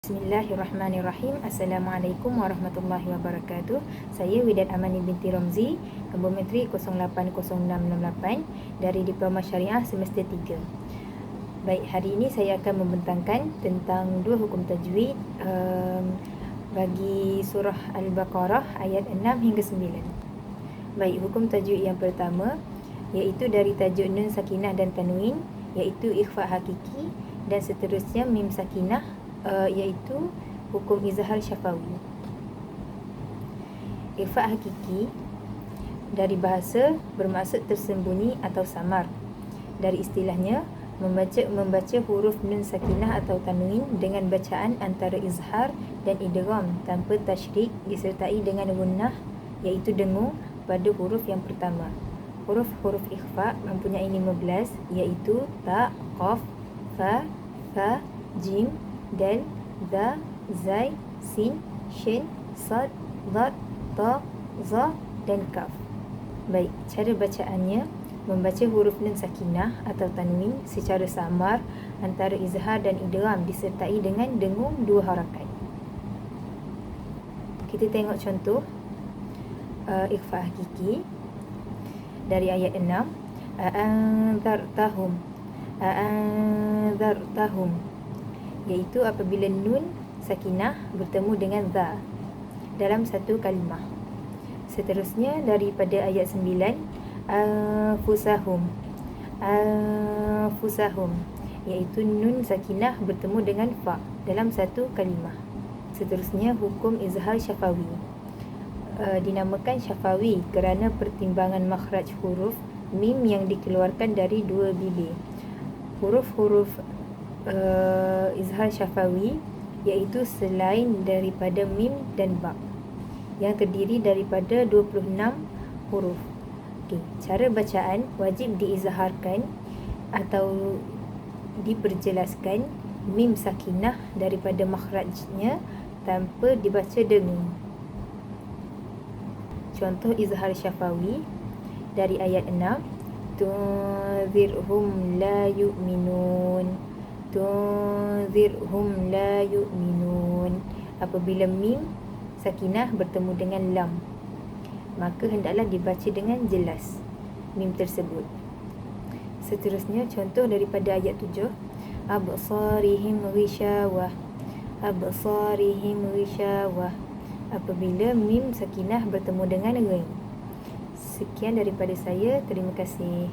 Bismillahirrahmanirrahim. Assalamualaikum warahmatullahi wabarakatuh. Saya Widat Amani binti Romzi, Kompometri 080668 dari Diploma Syariah semester 3. Baik, hari ini saya akan membentangkan tentang dua hukum tajwid bagi surah Al-Baqarah ayat 6 hingga 9. Baik, hukum tajwid yang pertama iaitu dari tajuk nun sakinah dan tanwin, iaitu ikhfa hakiki, dan seterusnya mim sakinah, iaitu hukum izhar syafawi. Ikhfa hakiki dari bahasa bermaksud tersembunyi atau samar. Dari istilahnya membaca huruf nun sakinah atau tanwin dengan bacaan antara izhar dan idgham tanpa tasyrik disertai dengan gunnah, iaitu dengung pada huruf yang pertama. Huruf-huruf ikhfa mempunyai 15, iaitu ta, qaf, fa, jim, dal, za, zai, sin, shin, sad, dad, ta, za dan kaf. Baik, cara bacaannya membaca huruf nun sakinah atau tanwin secara samar antara izhar dan idgham disertai dengan dengung 2 harakat. Kita tengok contoh ikhfa hakiki dari ayat 6. A'anzartahum, iaitu apabila nun sakinah bertemu dengan za dalam satu kalimah. Seterusnya daripada ayat 9, anfusahum, iaitu nun sakinah bertemu dengan fa dalam satu kalimah. Seterusnya hukum izhar syafawi. Dinamakan syafawi kerana pertimbangan makhraj huruf mim yang dikeluarkan dari dua bibir. Huruf-huruf izhar syafawi iaitu selain daripada mim dan ba, yang terdiri daripada 26 huruf. Cara bacaan wajib diizharkan atau diperjelaskan mim sakinah daripada makhrajnya tanpa dibaca dengung. Contoh izhar syafawi dari ayat 6, tunzirhum la yu'minun. Apabila mim sakinah bertemu dengan lam, maka hendaklah dibaca dengan jelas mim tersebut. Seterusnya contoh daripada ayat 7, absarihim ghishawah. Apabila mim sakinah bertemu dengan ghain. Sekian daripada saya. Terima kasih.